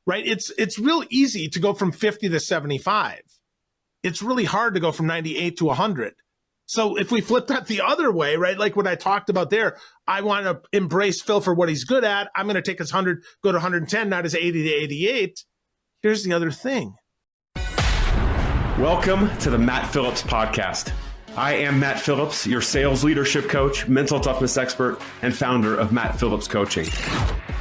right? It's real easy to go from 50 to 75. It's really hard to go from 98 to 100. So if we flip that the other way, right, like what I talked about there, I want to embrace Phil for what he's good at. I'm going to take his 100, go to 110, not his 80 to 88. Here's the other thing. Welcome to the Matt Phillips Podcast. I am Matt Phillips, your sales leadership coach, mental toughness expert, and founder of Matt Phillips Coaching.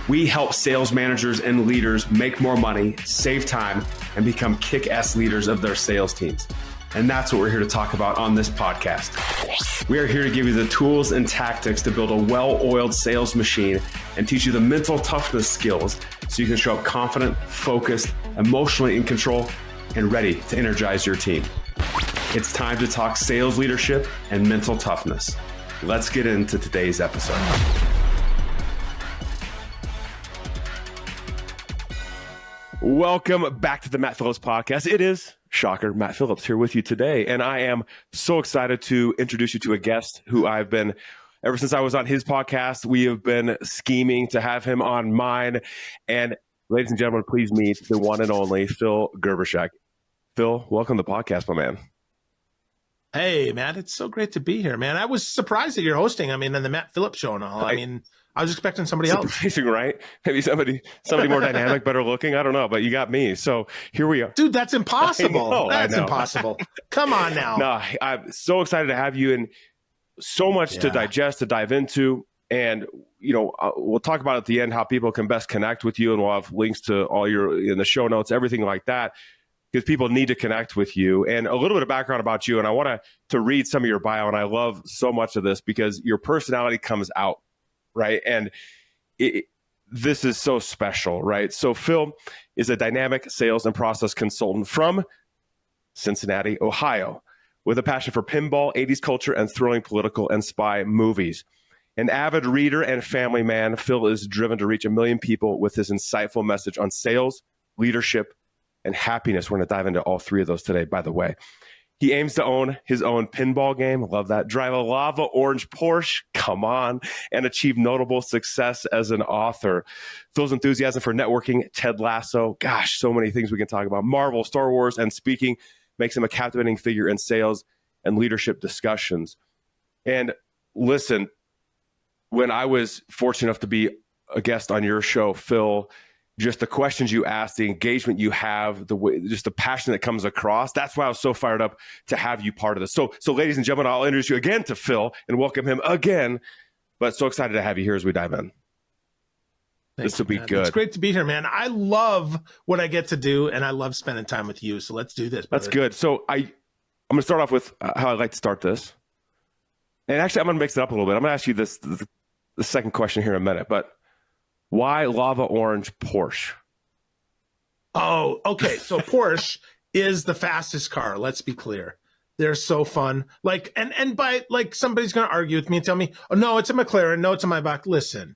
We help sales managers and leaders make more money, save time, and become kick-ass leaders of their sales teams. And that's what we're here to talk about on this podcast. We are here to give you the tools and tactics to build a well-oiled sales machine and teach you the mental toughness skills so you can show up confident, focused, emotionally in control, and ready to energize your team. It's time to talk sales leadership and mental toughness. Let's get into today's episode. Welcome back to the Matt Phillips Podcast. It is, shocker, Matt Phillips here with you today. And I am so excited to introduce you to a guest who I've been, ever since I was on his podcast, we have been scheming to have him on mine. And ladies and gentlemen, please meet the one and only Phil Gerbyshak. Phil, welcome to the podcast, my man. Hey, man, it's so great to be here, man. I was surprised that you're hosting. I mean, on the Matt Phillips show and all. I was expecting somebody else. Surprising, right? Maybe somebody more dynamic, better looking. I don't know, but you got me. So here we are. Dude, that's impossible. That's impossible. Come on now. No, I'm so excited to have you, and so much to digest, to dive into. And, you know, we'll talk about at the end how people can best connect with you, and we'll have links to all your, in the show notes, everything like that, because people need to connect with you. And a little bit of background about you. And I want to read some of your bio. And I love so much of this because your personality comes out, right? And this is so special, right? So Phil is a dynamic sales and process consultant from Cincinnati, Ohio, with a passion for pinball, 80s culture, and thrilling political and spy movies. An avid reader and family man, Phil is driven to reach 1 million people with his insightful message on sales, leadership, and happiness. We're going to dive into all three of those today, by the way. He aims to own his own pinball game. Love that. Drive a lava orange Porsche. Come on. And achieve notable success as an author. Phil's enthusiasm for networking, Ted Lasso. Gosh, so many things we can talk about. Marvel, Star Wars, and speaking makes him a captivating figure in sales and leadership discussions. And listen, when I was fortunate enough to be a guest on your show, Phil, just the questions you ask, the engagement you have, the way, just the passion that comes across. That's why I was so fired up to have you part of this. So ladies and gentlemen, I'll introduce you again to Phil and welcome him again. But so excited to have you here as we dive in. This will be good. It's great to be here, man. I love what I get to do, and I love spending time with you. So let's do this, brother. That's good. So I'm going to start off with how I like to start this. And actually, I'm going to mix it up a little bit. I'm going to ask you this the second question here in a minute, but why lava orange Porsche? Oh, okay. So Porsche is the fastest car. Let's be clear. They're so fun. Like, and by like somebody's going to argue with me and tell me, oh no, it's a McLaren. No, it's a Maybach. Listen,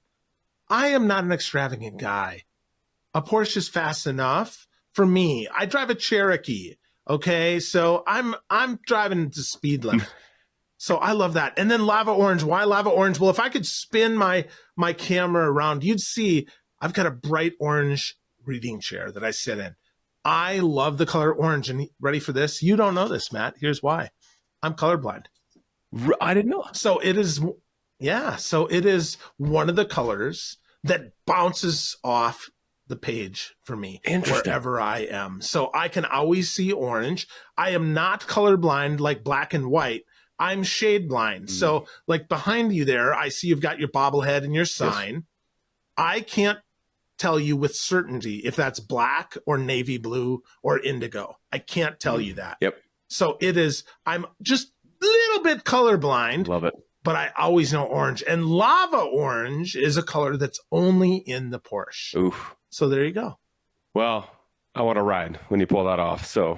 I am not an extravagant guy. A Porsche is fast enough for me. I drive a Cherokee. Okay. So I'm driving the speed limit. So I love that. And then lava orange. Why lava orange? Well, if I could spin my camera around, you'd see I've got a bright orange reading chair that I sit in. I love the color orange. And ready for this? You don't know this, Matt. Here's why. I'm colorblind. I didn't know. So it is one of the colors that bounces off the page for me wherever I am. So I can always see orange. I am not colorblind like black and white. I'm shade blind. So like behind you there, I see you've got your bobblehead and your sign. Yes. I can't tell you with certainty if that's black or navy blue or indigo. I can't tell you that. Yep. So I'm just a little bit colorblind. Love it. But I always know orange. And lava orange is a color that's only in the Porsche. Oof. So there you go. Well, I want to ride when you pull that off. So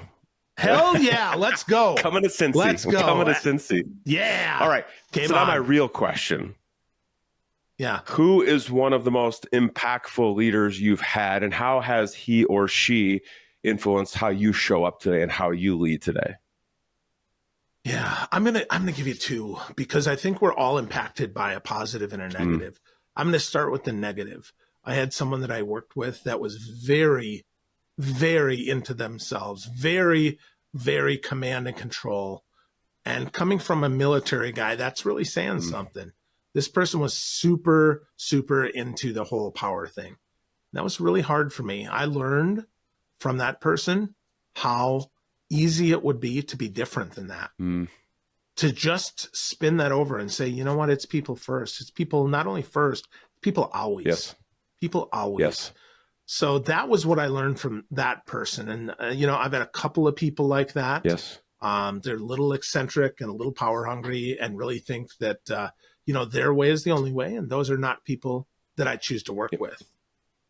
hell yeah, let's go. Coming to Cincy. Let's go. Coming to Cincy. Yeah. All right. So now my real question. Yeah. Who is one of the most impactful leaders you've had, and how has he or she influenced how you show up today and how you lead today? Yeah, I'm gonna give you two because I think we're all impacted by a positive and a negative. I'm gonna start with the negative. I had someone that I worked with that was very, very into themselves, very, very command and control. And coming from a military guy, that's really saying something. This person was super, super into the whole power thing. That was really hard for me. I learned from that person how easy it would be to be different than that. To just spin that over and say, you know what, it's people first. It's people not only first, people always. Yes. People always. Yes. So that was what I learned from that person. And, I've had a couple of people like that. Yes. They're a little eccentric and a little power hungry and really think that, their way is the only way. And those are not people that I choose to work with.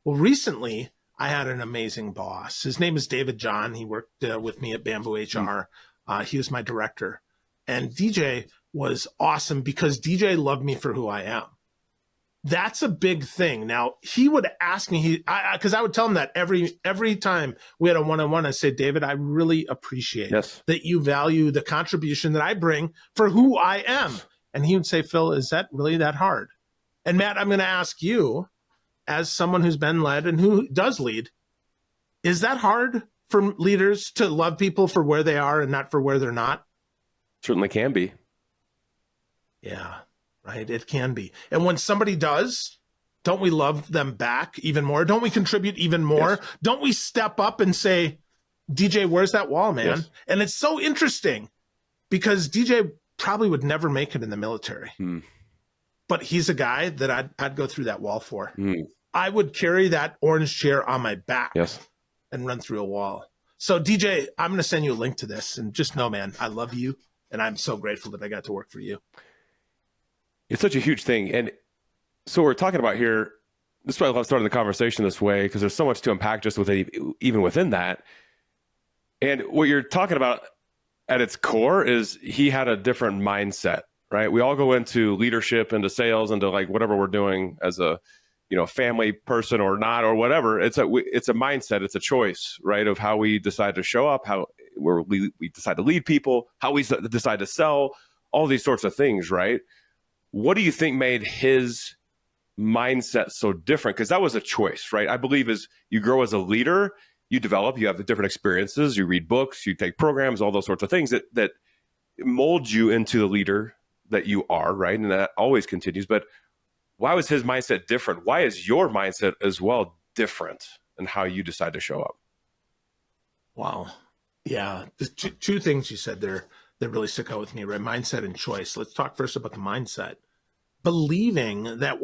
Well, recently I had an amazing boss. His name is David John. He worked with me at Bamboo HR. He was my director. And DJ was awesome because DJ loved me for who I am. That's a big thing. Now, he would ask me, because I would tell him that every time we had a one-on-one, I said, David, I really appreciate that you value the contribution that I bring for who I am. And he would say, Phil, is that really that hard? And Matt, I'm going to ask you, as someone who's been led and who does lead, is that hard for leaders to love people for where they are and not for where they're not? Certainly can be. Yeah, right. It can be. And when somebody does, don't we love them back even more? Don't we contribute even more? Yes. Don't we step up and say, DJ, where's that wall, man? Yes. And it's so interesting because DJ probably would never make it in the military. But he's a guy that I'd go through that wall for. I would carry that orange chair on my back and run through a wall. So DJ, I'm going to send you a link to this and just know, man, I love you. And I'm so grateful that I got to work for you. It's such a huge thing. And so we're talking about here, this is why I love starting the conversation this way, because there's so much to unpack just even within that. And what you're talking about at its core is he had a different mindset, right? We all go into leadership, into sales, into like whatever we're doing as a family person or not, or whatever. It's a mindset. It's a choice, right? Of how we decide to show up, how we decide to lead people, how we decide to sell, all these sorts of things, right? What do you think made his mindset so different? Because that was a choice, right? I believe as you grow as a leader, you develop, you have the different experiences, you read books, you take programs, all those sorts of things that mold you into the leader that you are, right? And that always continues. But why was his mindset different? Why is your mindset as well different in how you decide to show up? Wow. Yeah. The two things you said there that really stuck out with me, right? Mindset and choice. Let's talk first about the mindset. Believing that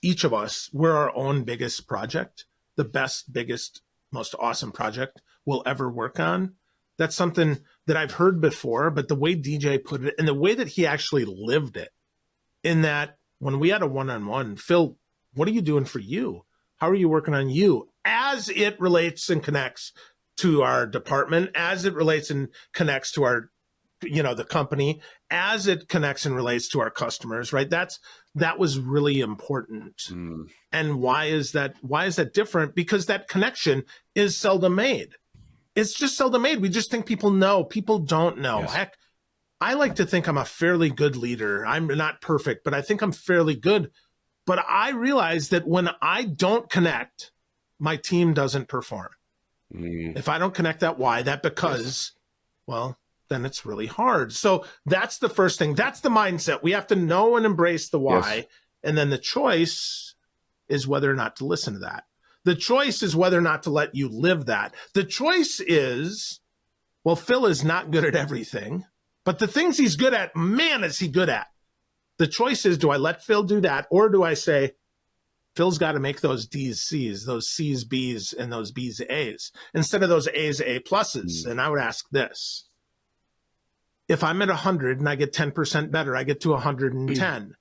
each of us, we're our own biggest project, the best, biggest, most awesome project we'll ever work on. That's something that I've heard before, but the way DJ put it and the way that he actually lived it, in that when we had a one-on-one, Phil, what are you doing for you? How are you working on you as it relates and connects to our department, as it relates and connects to our, the company, as it connects and relates to our customers, right? That was really important. And why is that different? Because that connection is seldom made. It's just seldom made. We just think people know. People don't know. Yes. Heck, I like to think I'm a fairly good leader. I'm not perfect, but I think I'm fairly good. But I realize that when I don't connect, my team doesn't perform. If I don't connect that why, that because, well, then it's really hard. So that's the first thing. That's the mindset. We have to know and embrace the why. Yes. And then the choice is whether or not to listen to that. The choice is whether or not to let you live that. The choice is, well, Phil is not good at everything, but the things he's good at, man, is he good at. The choice is, do I let Phil do that? Or do I say, Phil's got to make those D's C's, those C's B's, and those B's A's, instead of those A's A pluses. And I would ask this. If I'm at 100 and I get 10% better, I get to 110.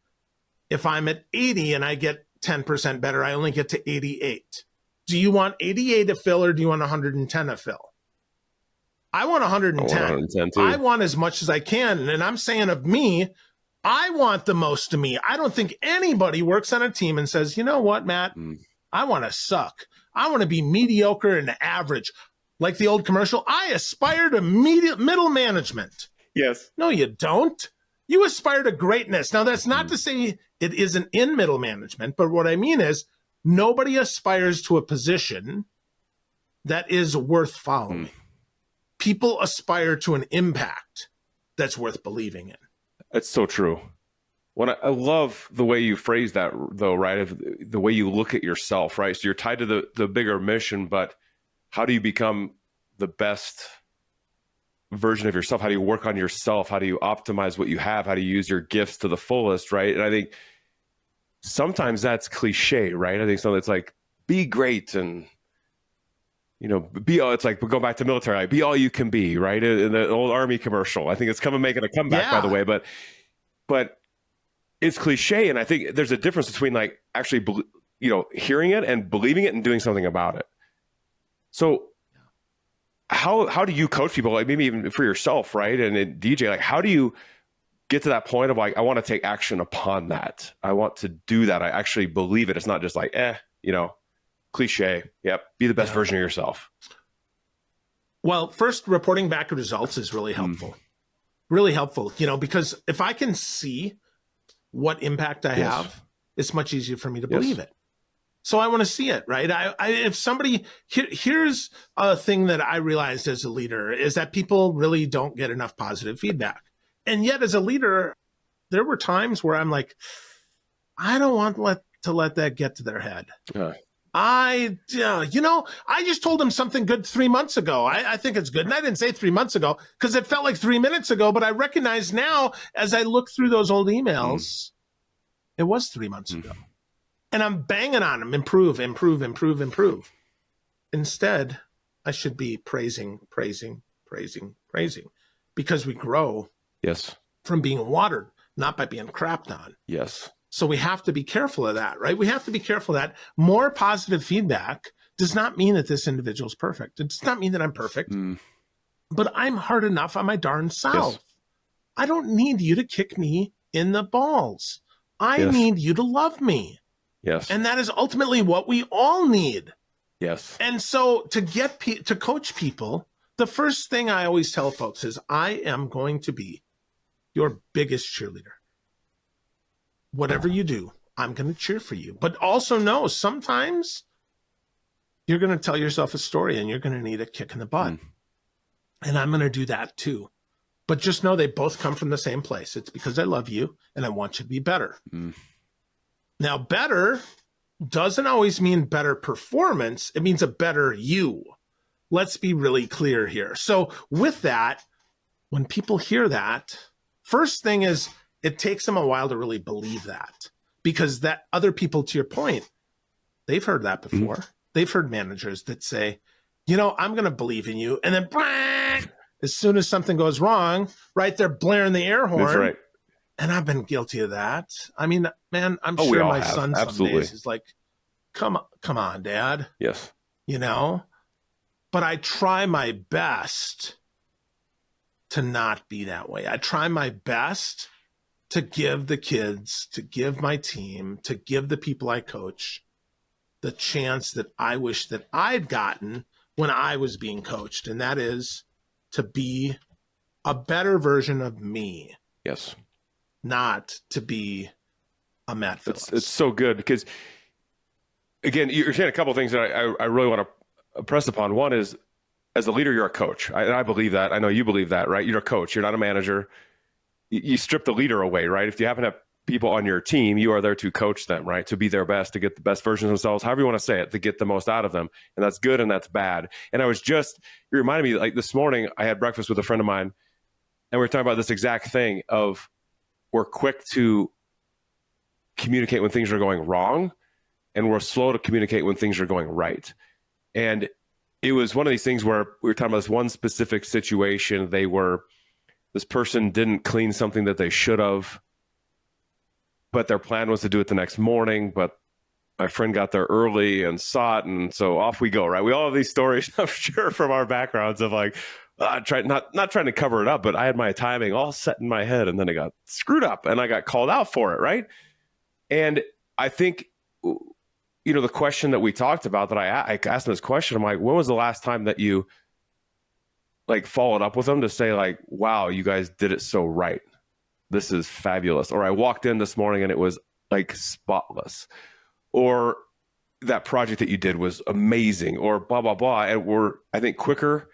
If I'm at 80 and I get 10% better, I only get to 88. Do you want 88 of Phil or do you want 110 of Phil? I want 110. I want 110 too. I want as much as I can. And I'm saying of me, I want the most of me. I don't think anybody works on a team and says, you know what, Matt, I want to suck. I want to be mediocre and average. Like the old commercial, I aspire to middle management. Yes. No, you don't. You aspire to greatness. Now, that's not to say it isn't in middle management, but what I mean is Nobody aspires to a position that is worth following. People aspire to an impact that's worth believing in. That's so true. I love the way you phrase that, though, right? Of the way you look at yourself, right? So you're tied to the bigger mission, but how do you become the best version of yourself? How do you work on yourself? How do you optimize what you have? How do you use your gifts to the fullest, right? And I think sometimes that's cliche, right? I think something that's like, be great and, it's like, go back to military, like, be all you can be, right? In the old Army commercial. I think it's making a comeback, by the way, but it's cliche. And I think there's a difference between like actually, hearing it and believing it and doing something about it. So how do you coach people, like maybe even for yourself, right? And DJ, like, how do you get to that point of like, I want to take action upon that. I want to do that. I actually believe it. It's not just like, cliche. Yep. Be the best version of yourself. Well, first, reporting back results is really helpful. Really helpful, because if I can see what impact I have, it's much easier for me to believe it. So I want to see it, right? If somebody, here's a thing that I realized as a leader is that people really don't get enough positive feedback. And yet as a leader, there were times where I'm like, I don't want to let that get to their head. I just told them something good 3 months ago. I think it's good. And I didn't say 3 months ago because it felt like 3 minutes ago, but I recognize now as I look through those old emails, it was 3 months ago. And I'm banging on them, improve. Instead, I should be praising, because we grow from being watered, not by being crapped on. So we have to be careful of that, right? We have to be careful of that. More positive feedback does not mean that this individual is perfect. It does not mean that I'm perfect, but I'm hard enough on my darn self. I don't need you to kick me in the balls. I need you to love me. And that is ultimately what we all need. And so to coach people, the first thing I always tell folks is I am going to be your biggest cheerleader. Whatever you do, I'm going to cheer for you. But also know sometimes you're going to tell yourself a story and you're going to need a kick in the butt. And I'm going to do that too. But just know they both come from the same place. It's because I love you and I want you to be better. Now, better doesn't always mean better performance. It means a better you. Let's be really clear here. So with that, when people hear that, first thing is, it takes them a while to really believe that, because that other people, to your point, they've heard that before. They've heard managers that say, I'm going to believe in you. And then as soon as something goes wrong, right, they're blaring the air horn. That's right. And I've been guilty of that. I mean, man, I'm sure my son some days is like, come on, Dad. But I try my best to not be that way. I try my best to give the kids, to give my team, to give the people I coach the chance that I wish that I'd gotten when I was being coached. And that is to be a better version of me. Not to be a Matt Phillips. It's so good because, again, you're saying a couple of things that I really want to press upon. One is, as a leader, you're a coach. I believe that. I know you believe that, right? You're a coach. You're not a manager. You strip the leader away, right? If you happen to have people on your team, you are there to coach them, right? To be their best, to get the best version of themselves, however you want to say it, to get the most out of them. And that's good and that's bad. And you reminded me, like this morning, I had breakfast with a friend of mine and we were talking about this exact thing of we're quick to communicate when things are going wrong and we're slow to communicate when things are going right. And it was one of these things where we were talking about this one specific situation. This person didn't clean something that they should have, but their plan was to do it the next morning. But my friend got there early and saw it. And so off we go, right? We all have these stories, I'm sure, from our backgrounds of like, not trying to cover it up, but I had my timing all set in my head and then it got screwed up and I got called out for it, right? And I think, the question that we talked about that I asked him this question, I'm like, when was the last time that you like followed up with them to say like, wow, you guys did it so right. This is fabulous. Or I walked in this morning and it was like spotless. Or that project that you did was amazing, or blah, blah, blah. And we're, I think, quicker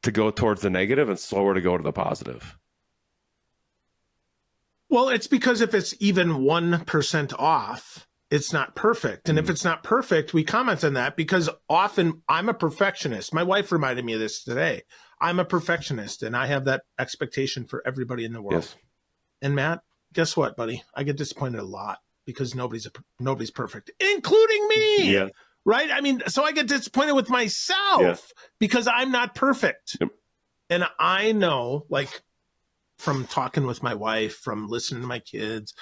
to go towards the negative and slower to go to the positive. Well, it's because if it's even 1% off, it's not perfect. And if it's not perfect, we comment on that because often I'm a perfectionist. My wife reminded me of this today. I'm a perfectionist and I have that expectation for everybody in the world. Yes. And Matt, guess what, buddy? I get disappointed a lot because nobody's perfect, including me. Yeah. Right? I mean, so I get disappointed with myself because I'm not perfect. Yep. And I know, like, from talking with my wife, from listening to my kids,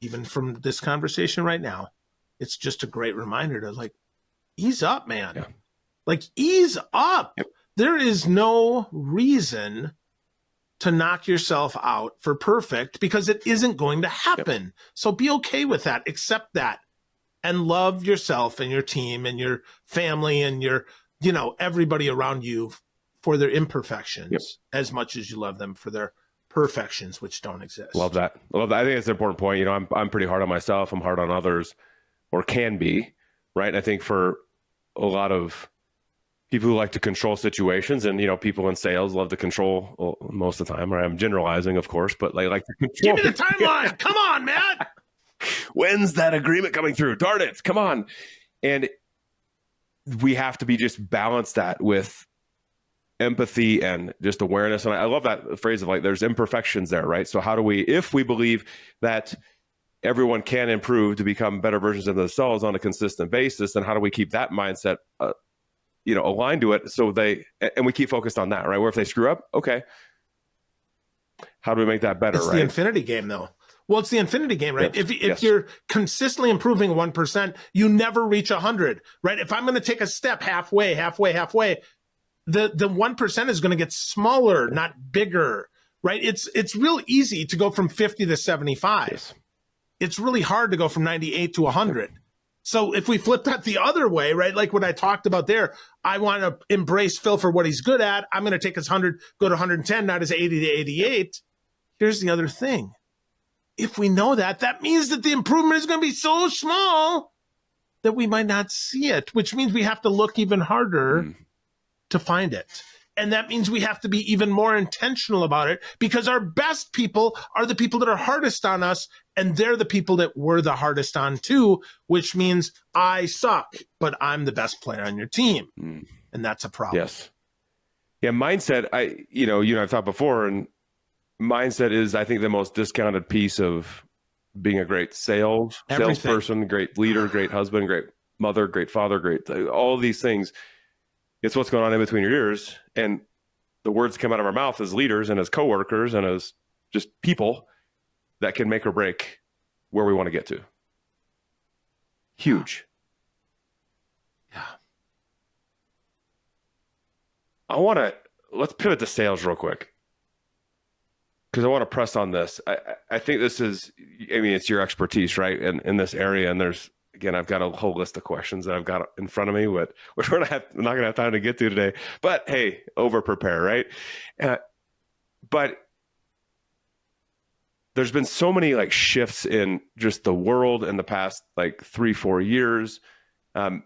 even from this conversation right now, it's just a great reminder to, like, ease up, man. Yeah. Like, ease up. Yep. There is no reason to knock yourself out for perfect because it isn't going to happen. Yep. So be okay with that. Accept that. And love yourself and your team and your family and your, everybody around you for their imperfections as much as you love them for their perfections, which don't exist. Love that. I think it's an important point. I'm pretty hard on myself. I'm hard on others, or can be, right? And I think for a lot of people who like to control situations, and people in sales love to control most of the time. Right? I'm generalizing, of course, but like to control. Give me the timeline. Come on, Matt. When's that agreement coming through? Darn it. Come on. And we have to be just balance that with empathy and just awareness. And I love that phrase of, like, there's imperfections there, right? So how do we, if we believe that everyone can improve to become better versions of themselves on a consistent basis, then how do we keep that mindset, aligned to it? So and we keep focused on that, right? Where if they screw up, okay, how do we make that better? It's right? The infinity game, though. Well, it's the infinity game, right? Yes. If you're consistently improving 1%, you never reach 100, right? If I'm going to take a step halfway, the 1% is going to get smaller, not bigger, right? It's real easy to go from 50 to 75. Yes. It's really hard to go from 98 to 100. So if we flip that the other way, right? Like what I talked about there, I want to embrace Phil for what he's good at. I'm going to take his 100, go to 110, not his 80 to 88. Here's the other thing. If we know that, that means that the improvement is going to be so small that we might not see it, which means we have to look even harder to find it. And that means we have to be even more intentional about it because our best people are the people that are hardest on us, and they're the people that we're the hardest on too, which means I suck, but I'm the best player on your team. And that's a problem. Yes. Yeah, mindset, I've thought before, and mindset is, I think, the most discounted piece of being a great salesperson, great leader, great husband, great mother, great father, great all these things. It's what's going on in between your ears, and the words come out of our mouth as leaders and as coworkers and as just people that can make or break where we want to get to. Huge. Yeah. Let's pivot to sales real quick, because I want to press on this. I think this is, it's your expertise, right? In this area. And again, I've got a whole list of questions that I've got in front of me, which we're not going to have time to get to today, but hey, over prepare, right? But there's been so many like shifts in just the world in the past, like 3-4 years, the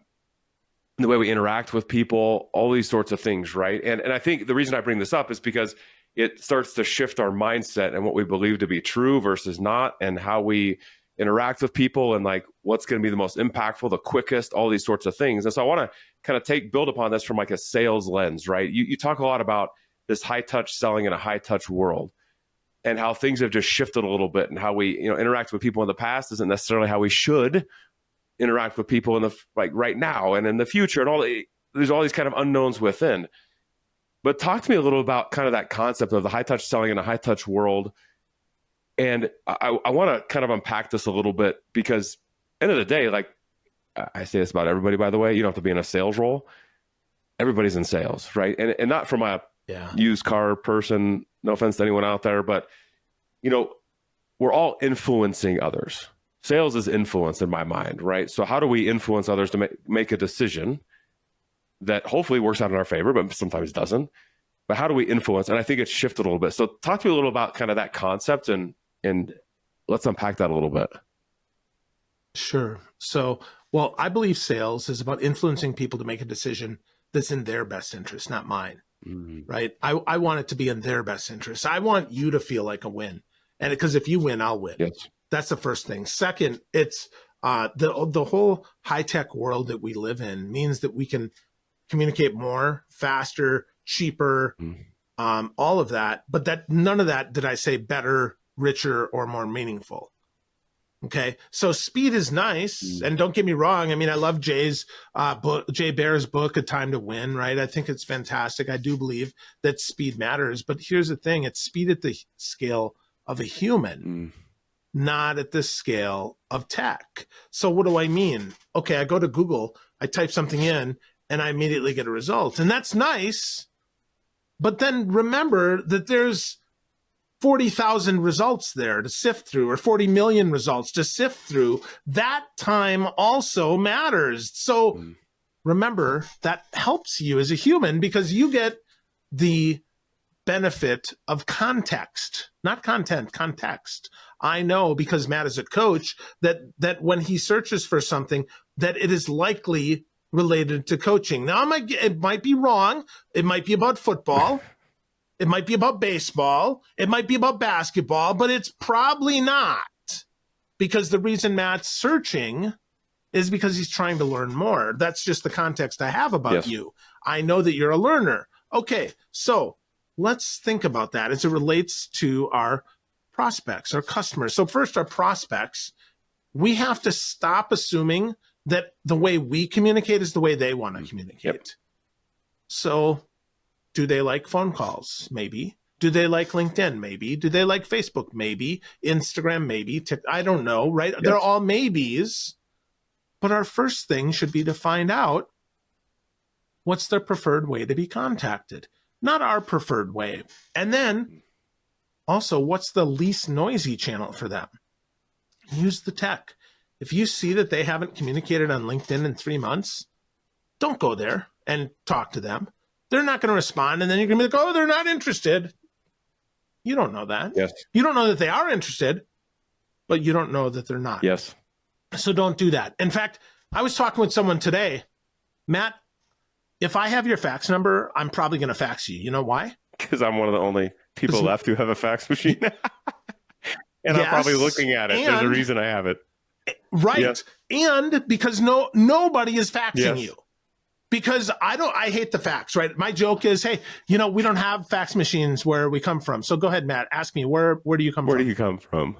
way we interact with people, all these sorts of things. Right. And I think the reason I bring this up is because it starts to shift our mindset and what we believe to be true versus not, and how we interact with people, and like what's going to be the most impactful, the quickest, all these sorts of things. And so I want to kind of build upon this from like a sales lens, right? You talk a lot about this high touch selling in a high touch world, and how things have just shifted a little bit, and how we interact with people in the past isn't necessarily how we should interact with people in the right now and in the future, and there's all these kind of unknowns within. But talk to me a little about kind of that concept of the high touch selling in a high touch world. And I want to kind of unpack this a little bit, because end of the day, like I say this about everybody, by the way, you don't have to be in a sales role. Everybody's in sales, right? And not from a used car person, no offense to anyone out there, but we're all influencing others. Sales is influence in my mind, right? So how do we influence others to make a decision that hopefully works out in our favor, but sometimes doesn't? But how do we influence? And I think it's shifted a little bit. So talk to me a little about kind of that concept, and let's unpack that a little bit. Sure. So Well, I believe sales is about influencing people to make a decision that's in their best interest, not mine. Right? I want it to be in their best interest. I want you to feel like a win. And because if you win, I'll win. Yes. That's the first thing. Second, it's the whole high-tech world that we live in means that we can communicate more, faster, cheaper, all of that. But that none of that did I say better, richer, or more meaningful. Okay, so speed is nice, and don't get me wrong. I mean, I love Jay Baer's book, A Time to Win. Right? I think it's fantastic. I do believe that speed matters, but here's the thing: it's speed at the scale of a human, not at the scale of tech. So what do I mean? Okay, I go to Google, I type something in, and I immediately get a result, and that's nice. But then remember that there's 40,000 results there to sift through, or 40 million results to sift through. That time also matters. So remember, that helps you as a human because you get the benefit of context, not content, context. I know because Matt is a coach that when he searches for something, that it is likely related to coaching. Now, it might be wrong. It might be about football. It might be about baseball. It might be about basketball, but it's probably not, because the reason Matt's searching is because he's trying to learn more. That's just the context I have about you. I know that you're a learner. Okay, so let's think about that as it relates to our prospects, our customers. So first, our prospects, we have to stop assuming that the way we communicate is the way they want to communicate. So do they like phone calls? Maybe. Do they like LinkedIn? Maybe. Do they like Facebook? Maybe. Instagram? Maybe. I don't know, right? They're all maybes. But our first thing should be to find out what's their preferred way to be contacted, not our preferred way. And then also, what's the least noisy channel for them? Use the tech. If you see that they haven't communicated on LinkedIn in 3 months, don't go there and talk to them. They're not going to respond, and then you're going to be like, oh, they're not interested. You don't know that. Yes. You don't know that they are interested, but you don't know that they're not. Yes. So don't do that. In fact, I was talking with someone today. Matt, if I have your fax number, I'm probably going to fax you. You know why? Because I'm one of the only people left who have a fax machine. And I'm probably looking at it. There's a reason I have it. Right. Yes. And because nobody is faxing you. Because I hate the fax, right? My joke is, hey, we don't have fax machines where we come from. So go ahead, Matt, ask me, where do you come from? Where do you come from?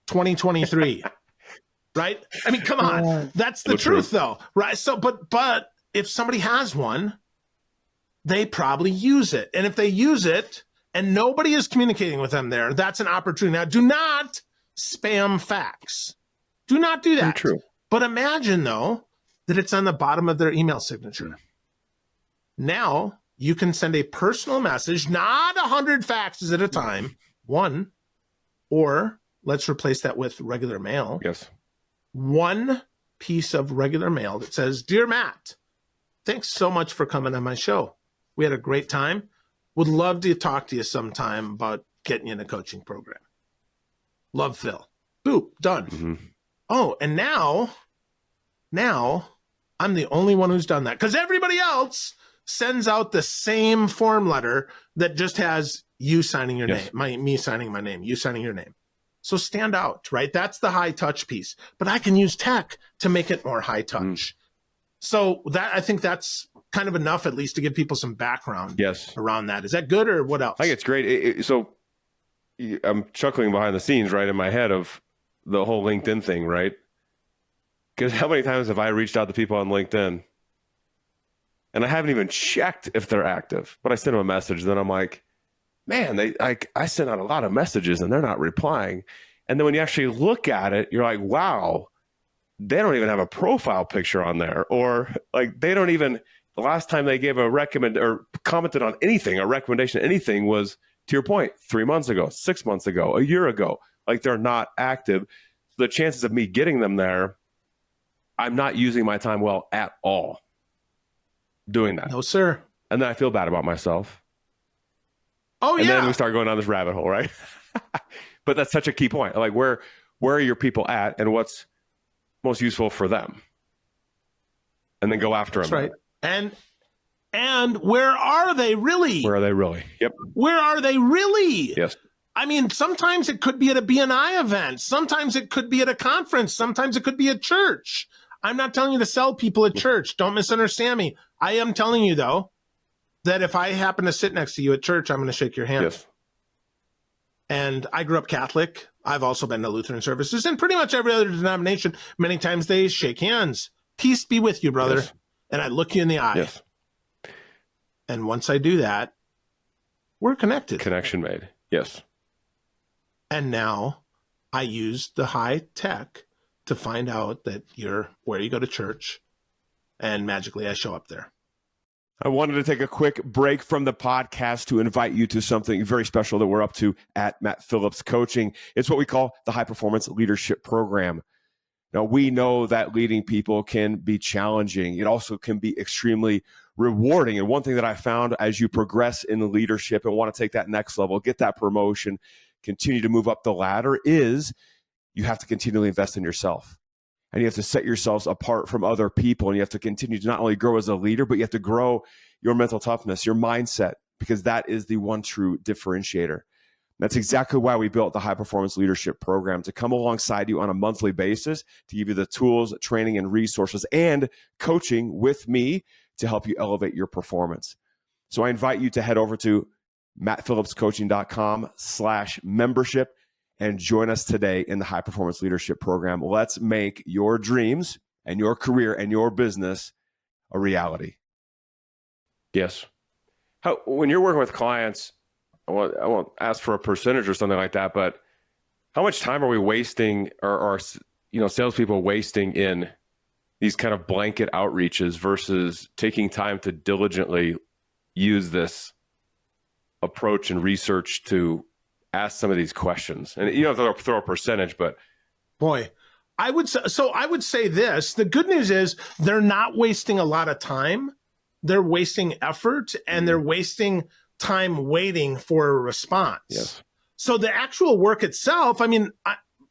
2023, right? I mean, come on. That's the truth, though, right? So, but if somebody has one, they probably use it. And if they use it and nobody is communicating with them there, that's an opportunity. Now, do not spam fax. Do not do that. True. But imagine, though, that it's on the bottom of their email signature. Now you can send a personal message, not 100 faxes at a time, one, or let's replace that with regular mail. Yes. One piece of regular mail that says, Dear Matt, thanks so much for coming on my show. We had a great time. Would love to talk to you sometime about getting you in a coaching program. Love, Phil. Boop, done. Oh, and now I'm the only one who's done that, because everybody else sends out the same form letter that just has you signing your name, me signing my name, you signing your name. So stand out, right? That's the high touch piece. But I can use tech to make it more high touch. So I think that's kind of enough, at least, to give people some background around that. Is that good, or what else? I think it's great. So I'm chuckling behind the scenes, right, in my head of the whole LinkedIn thing, right? Because how many times have I reached out to people on LinkedIn and I haven't even checked if they're active, but I send them a message. Then I'm like, man, I sent out a lot of messages and they're not replying. And then when you actually look at it, you're like, wow, they don't even have a profile picture on there. Or like they don't even, the last time they gave a recommend or commented on anything, a recommendation, anything was, to your point, 3 months ago, 6 months ago, a year ago. Like they're not active. So the chances of me getting them there, I'm not using my time well at all doing that. No, sir. And then I feel bad about myself. Oh, and then we start going down this rabbit hole, right? But that's such a key point. Like where are your people at, and what's most useful for them, and then go after them. That's right. And where are they really? Where are they really? Yep. Where are they really? Yes. I mean, sometimes it could be at a BNI event. Sometimes it could be at a conference. Sometimes it could be at church. I'm not telling you to sell people at church. Don't misunderstand me. I am telling you, though, that if I happen to sit next to you at church, I'm going to shake your hand. Yes. And I grew up Catholic. I've also been to Lutheran services and pretty much every other denomination. Many times they shake hands. Peace be with you, brother. Yes. And I look you in the eye. Yes. And once I do that, we're connected. Connection made. Yes. And now I use the high tech to find out that you're where you go to church, and magically I show up there. I wanted to take a quick break from the podcast to invite you to something very special that we're up to at Matt Phillips Coaching. It's what we call the High Performance Leadership Program. Now, we know that leading people can be challenging. It also can be extremely rewarding. And one thing that I found as you progress in leadership and want to take that next level, get that promotion, continue to move up the ladder, is you have to continually invest in yourself. And you have to set yourselves apart from other people. And you have to continue to not only grow as a leader, but you have to grow your mental toughness, your mindset, because that is the one true differentiator. That's exactly why we built the High Performance Leadership Program, to come alongside you on a monthly basis, to give you the tools, training, and resources, and coaching with me to help you elevate your performance. So I invite you to head over to mattphillipscoaching.com/membership and join us today in the High Performance Leadership Program. Let's make your dreams and your career and your business a reality. Yes. When you're working with clients, I won't ask for a percentage or something like that, but how much time are we wasting, or salespeople wasting in these kind of blanket outreaches versus taking time to diligently use this approach and research to ask some of these questions? And you don't have to throw a percentage, but boy, I would say this. The good news is they're not wasting a lot of time. They're wasting effort, and they're wasting time waiting for a response. Yes. So the actual work itself, I mean,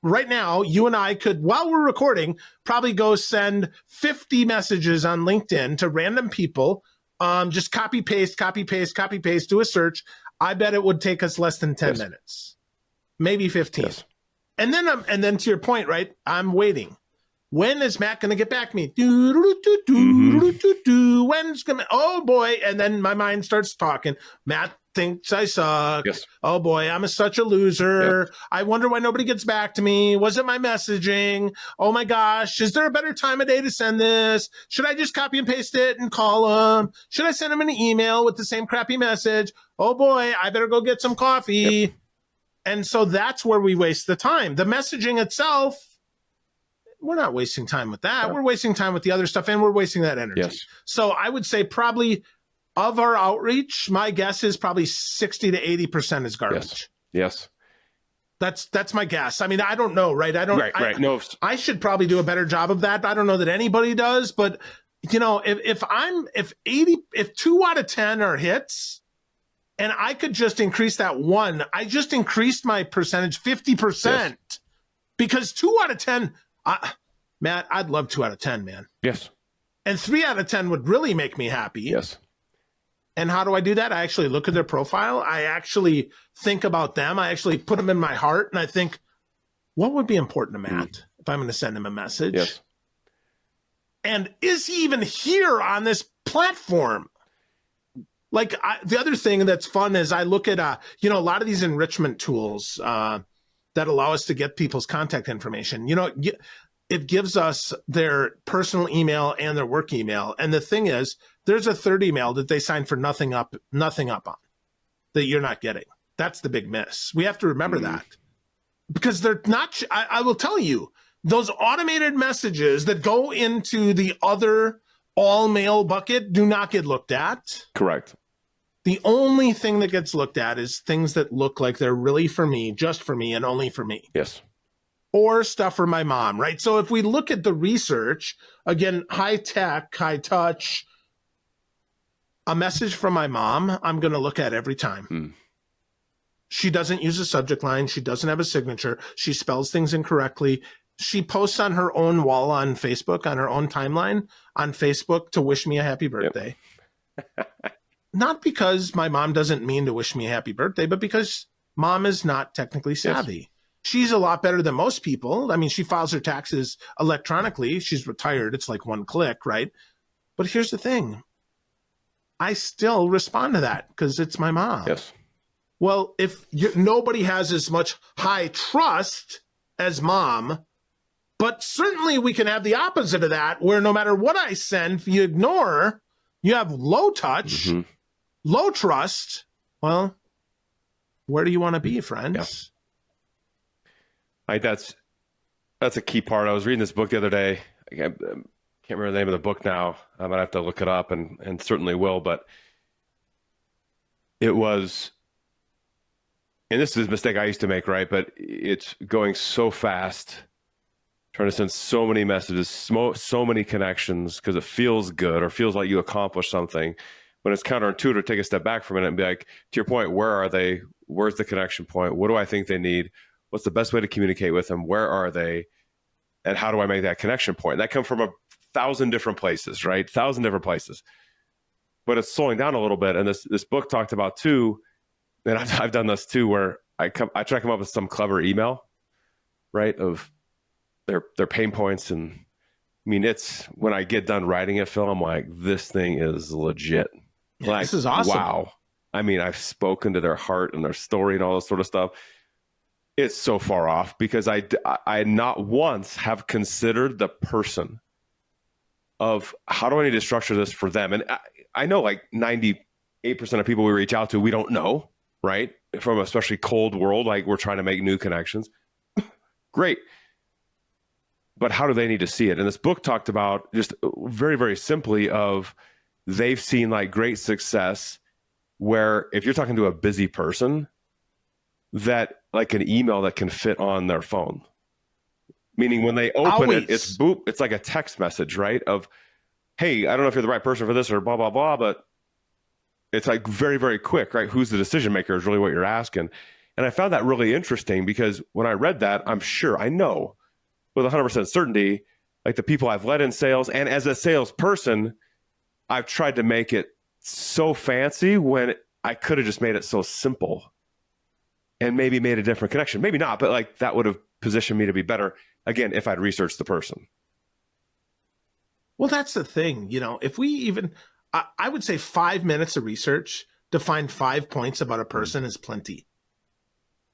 right now, you and I could, while we're recording, probably go send 50 messages on LinkedIn to random people. Just copy, paste, do a search. I bet it would take us less than 10 minutes, maybe 15. Yes. And then to your point, right? I'm waiting. When is Matt going to get back to me? When's going to, oh boy. And then my mind starts talking. Matt thinks I suck. Yes. Oh boy, I'm such a loser. Yep. I wonder why nobody gets back to me. Was it my messaging? Oh my gosh, is there a better time of day to send this? Should I just copy and paste it and call them? Should I send them an email with the same crappy message? Oh boy, I better go get some coffee. Yep. And so that's where we waste the time. The messaging itself, we're not wasting time with that. Yep. We're wasting time with the other stuff, and we're wasting that energy. Yes. So I would say probably of our outreach, my guess is probably 60 to 80% is garbage. Yes. That's my guess. I mean, I don't know, right? Right. No. I should probably do a better job of that. I don't know that anybody does, but if 2 out of 10 are hits, and I could just increase that one, I just increased my percentage 50%. Yes. Because 2 out of 10, Matt, I'd love 2 out of 10, man. Yes. And 3 out of 10 would really make me happy. Yes. And how do I do that? I actually look at their profile. I actually think about them. I actually put them in my heart, and I think, what would be important to Matt if I'm going to send him a message? Yes. And is he even here on this platform? Like the other thing that's fun is I look at a lot of these enrichment tools that allow us to get people's contact information. It gives us their personal email and their work email. And the thing is, there's a third email that they signed for nothing up on that you're not getting. That's the big miss. We have to remember that, because they're not. I will tell you, those automated messages that go into the other all mail bucket do not get looked at. Correct. The only thing that gets looked at is things that look like they're really for me, just for me, and only for me. Yes. Or stuff for my mom, right? So if we look at the research, again, high tech, high touch, a message from my mom, I'm going to look at every time. She doesn't use a subject line. She doesn't have a signature. She spells things incorrectly. she posts on her own wall on Facebook, on her own timeline on Facebook to wish me a happy birthday. Yep. Not because my mom doesn't mean to wish me a happy birthday, but because mom is not technically savvy. Yes. She's a lot better than most people. I mean, she files her taxes electronically. She's retired. It's like one click, right? But here's the thing. I still respond to that because it's my mom. Yes. Well, if nobody has as much high trust as mom, but certainly we can have the opposite of that, where no matter what I send, you ignore, you have low touch, low trust. Well, where do you want to be, friends? Yeah. That's a key part. I was reading this book the other day. I can't remember the name of the book now. I might have to look it up and certainly will, but it was, and this is a mistake I used to make, right? But it's going so fast, trying to send so many messages, so many connections because it feels good or feels like you accomplished something. When it's counterintuitive, take a step back from it and be like, to your point, where are they? Where's the connection point? What do I think they need? What's the best way to communicate with them? Where are they? And how do I make that connection point? That comes from 1,000 different places, right? 1,000 different places. But it's slowing down a little bit. And this book talked about too, and I've done this too, where I try to come up with some clever email, right? Of their pain points. And I mean, it's when I get done writing it, Phil, I'm like, this thing is legit. Yeah, like, this is awesome. Wow. I mean, I've spoken to their heart and their story and all this sort of stuff. It's so far off because I not once have considered the person of how do I need to structure this for them. And I know like 98% of people we reach out to, we don't know, right? From especially cold world, like we're trying to make new connections. Great. But how do they need to see it? And this book talked about just very, very simply of they've seen like great success where if you're talking to a busy person, that like an email that can fit on their phone, meaning when they open it, it's boop. It's like a text message, right? Of, hey, I don't know if you're the right person for this or blah, blah, blah, but it's like very, very quick, right? Who's the decision maker is really what you're asking. And I found that really interesting because when I read that, I know with 100% certainty, like the people I've led in sales and as a salesperson, I've tried to make it so fancy when I could have just made it so simple and maybe made a different connection. Maybe not, but like that would have positioned me to be better, again, if I'd researched the person. Well, that's the thing. You know, if we even, I would say 5 minutes of research to find 5 points about a person is plenty.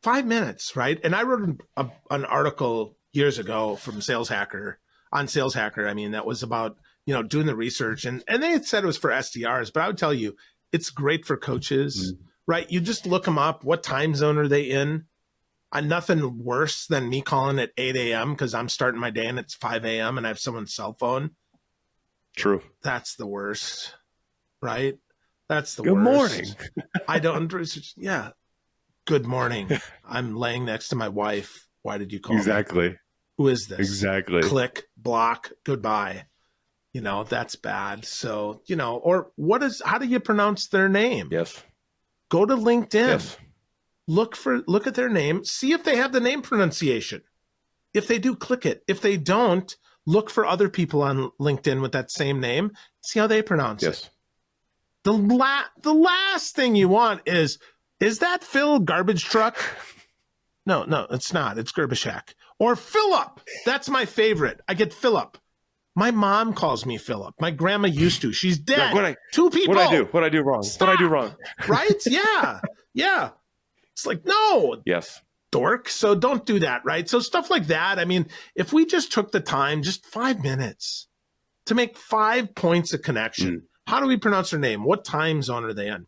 5 minutes, right? And I wrote an article years ago from Sales Hacker, on Sales Hacker. I mean, that was about, you know, doing the research. And they had said it was for SDRs, but I would tell you, it's great for coaches. Right? You just look them up. What time zone are they in? Nothing worse than me calling at 8 a.m. because I'm starting my day and it's 5 a.m. and I have someone's cell phone. True. That's the worst. Right? That's the Good worst. Morning. I don't research. Yeah. Good morning. I'm laying next to my wife. Why did you call Exactly. me? Who is this? Exactly. Click, block, goodbye. You know, that's bad. So, you know, or how do you pronounce their name? Yes. Go to LinkedIn, yes. Look at their name, see if they have the name pronunciation. If they do, click it. If they don't, look for other people on LinkedIn with that same name, see how they pronounce it. The last thing you want is that Phil garbage truck? No, it's not. It's Gerbyshak. Or Philip. That's my favorite. I get Philip. My mom calls me Philip. My grandma used to. She's dead. Like, 2 people. What I do wrong? Stop. What I do wrong? Right? Yeah. Yeah. It's like, no. Yes. Dork. So don't do that, right? So stuff like that. I mean, if we just took the time, just 5 minutes to make 5 points of connection. How do we pronounce their name? What time zone are they in?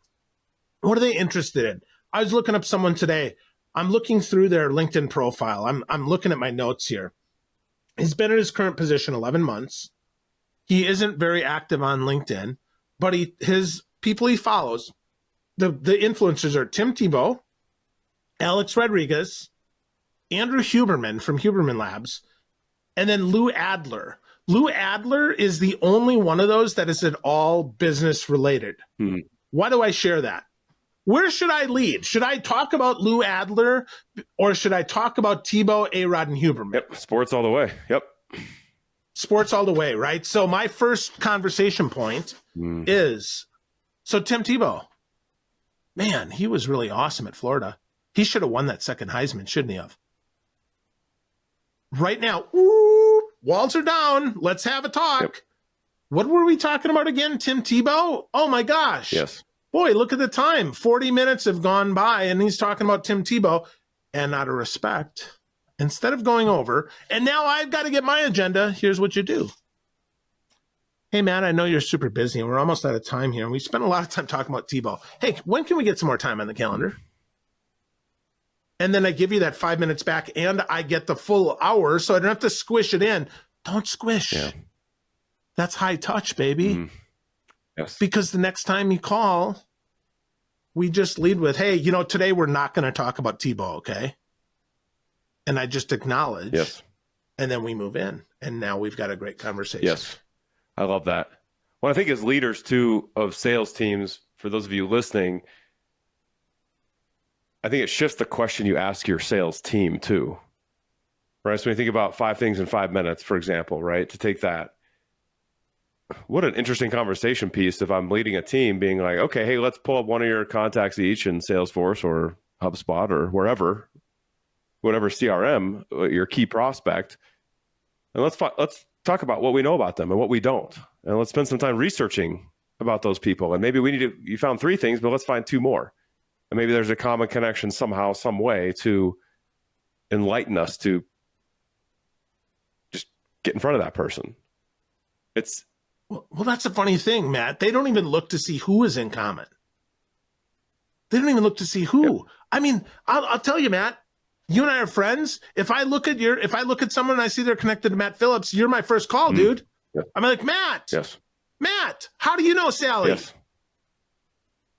What are they interested in? I was looking up someone today. I'm looking through their LinkedIn profile. I'm looking at my notes here. He's been in his current position 11 months. He isn't very active on LinkedIn, but his people he follows, the influencers are Tim Tebow, Alex Rodriguez, Andrew Huberman from Huberman Labs, and then Lou Adler. Lou Adler is the only one of those that is at all business related. Why do I share that? Where should I lead? Should I talk about Lou Adler or should I talk about Tebow, A-Rod, and Huberman? Yep. Sports all the way. Yep. Sports all the way, right? So my first conversation point is, so Tim Tebow, man, he was really awesome at Florida. He should have won that second Heisman, shouldn't he have? Right now, walls are down. Let's have a talk. Yep. What were we talking about again? Tim Tebow? Oh my gosh. Yes. Boy, look at the time. 40 minutes have gone by and he's talking about Tim Tebow. And out of respect, instead of going over, and now I've got to get my agenda, here's what you do. Hey, Matt, I know you're super busy and we're almost out of time here. And we spent a lot of time talking about Tebow. Hey, when can we get some more time on the calendar? And then I give you that 5 minutes back and I get the full hour so I don't have to squish it in. Don't squish. Yeah. That's high touch, baby. Yes. Because the next time you call, we just lead with, hey, today we're not going to talk about Tebow, okay? And I just acknowledge. Yes. And then we move in. And now we've got a great conversation. Yes. I love that. Well, I think as leaders, too, of sales teams, for those of you listening, I think it shifts the question you ask your sales team, too. Right? So when you think about 5 things in 5 minutes, for example, right, to take that, what an interesting conversation piece if I'm leading a team being like, okay, hey, let's pull up one of your contacts each in Salesforce or HubSpot or wherever, whatever CRM, your key prospect. And let's talk about what we know about them and what we don't. And let's spend some time researching about those people. And maybe you found 3 things, but let's find 2 more. And maybe there's a common connection somehow, some way to enlighten us to just get in front of that person. Well, that's a funny thing, Matt. They don't even look to see who is in common. They don't even look to see who. Yep. I mean, I'll tell you, Matt, you and I are friends. If I look at someone and I see they're connected to Matt Phillips, you're my first call, dude. Yep. I'm like, Matt. Yes. Matt, how do you know Sally? Yes.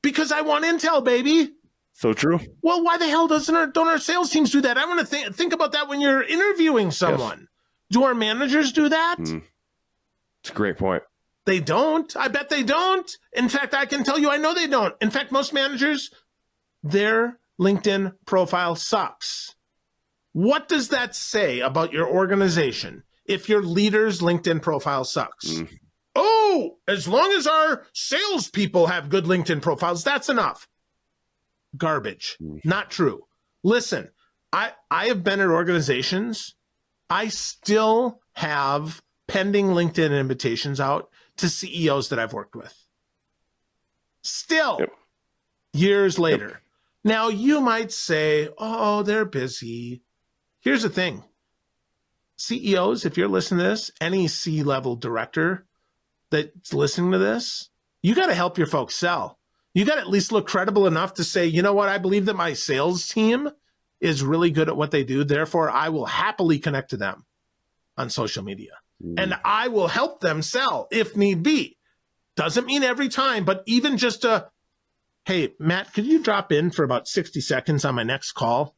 Because I want intel, baby. So true. Well, why the hell don't our sales teams do that? I want to think about that when you're interviewing someone. Yes. Do our managers do that? It's a great point. They don't. I bet they don't. In fact, I can tell you, I know they don't. In fact, most managers, their LinkedIn profile sucks. What does that say about your organization if your leader's LinkedIn profile sucks? Oh, as long as our salespeople have good LinkedIn profiles, that's enough. Garbage. Not true. Listen, I have been at organizations. I still have pending LinkedIn invitations out to CEOs that I've worked with. Still, years later. Now, you might say, oh, they're busy. Here's the thing. CEOs, if you're listening to this, any C-level director that's listening to this, you got to help your folks sell. You got to at least look credible enough to say, you know what, I believe that my sales team is really good at what they do. Therefore, I will happily connect to them on social media. And I will help them sell if need be. Doesn't mean every time, but even just hey, Matt, could you drop in for about 60 seconds on my next call?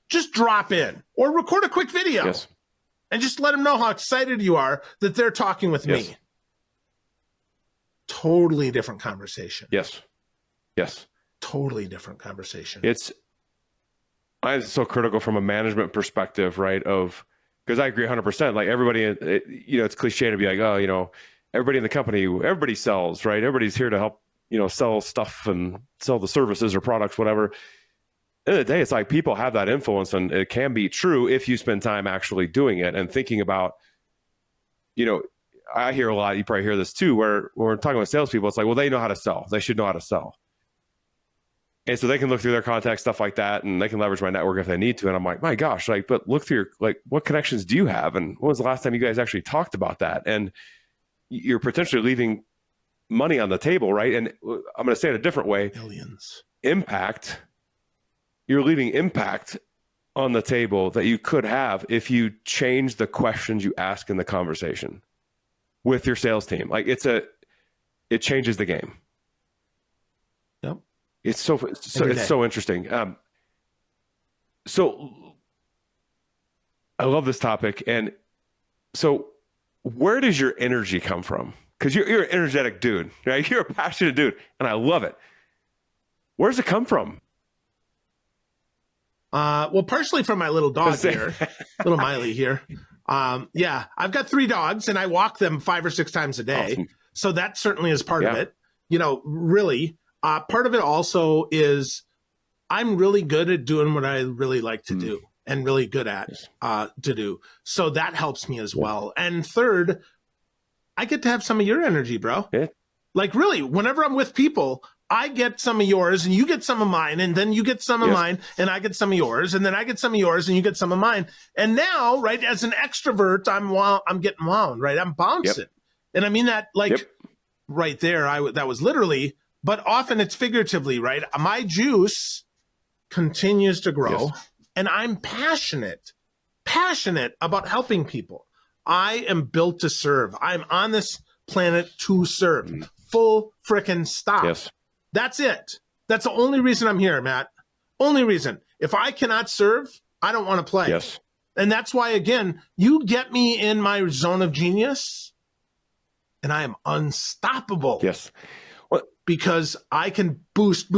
Just drop in or record a quick video. Yes. And just let them know how excited you are that they're talking with me. Totally different conversation. Yes. Yes. Totally different conversation. It's so critical from a management perspective, right? Because I agree 100%. Like everybody, it's cliche to be like, oh, everybody in the company, everybody sells, right? Everybody's here to help, sell stuff and sell the services or products, whatever. At the end of the day, it's like people have that influence, and it can be true if you spend time actually doing it and thinking about, I hear a lot, you probably hear this too, where when we're talking with salespeople, it's like, well, they know how to sell. They should know how to sell. And so they can look through their contacts, stuff like that, and they can leverage my network if they need to. And I'm like, my gosh, but look through what connections do you have? And when was the last time you guys actually talked about that? And you're potentially leaving money on the table, right? And I'm going to say it a different way. Billions. Impact. You're leaving impact on the table that you could have if you change the questions you ask in the conversation with your sales team. Like it changes the game. Yep. It's so interesting. So I love this topic. And so where does your energy come from? Because you're an energetic dude, right? You're a passionate dude, and I love it. Where does it come from? Well, partially from my little dog here, little Miley here. Yeah, I've got 3 dogs and I walk them 5 or 6 times a day. Awesome. So that certainly is part of it. You know, really, part of it also is I'm really good at doing what I really like to do and really good at to do. So that helps me as well. And third, I get to have some of your energy, bro. Yeah. Like really, whenever I'm with people, I get some of yours and you get some of mine, and then you get some of mine and I get some of yours, and then I get some of yours and you get some of mine. And now, right, as an extrovert, I'm getting wound, right? I'm bouncing. And I mean that like right there, that was literally, but often it's figuratively, right? My juice continues to grow and I'm passionate about helping people. I am built to serve. I'm on this planet to serve. Full frickin' stop. Yes. That's it. That's the only reason I'm here, Matt. Only reason. If I cannot serve, I don't want to play. Yes. And that's why, again, you get me in my zone of genius and I am unstoppable. Yes. Well, because I can boost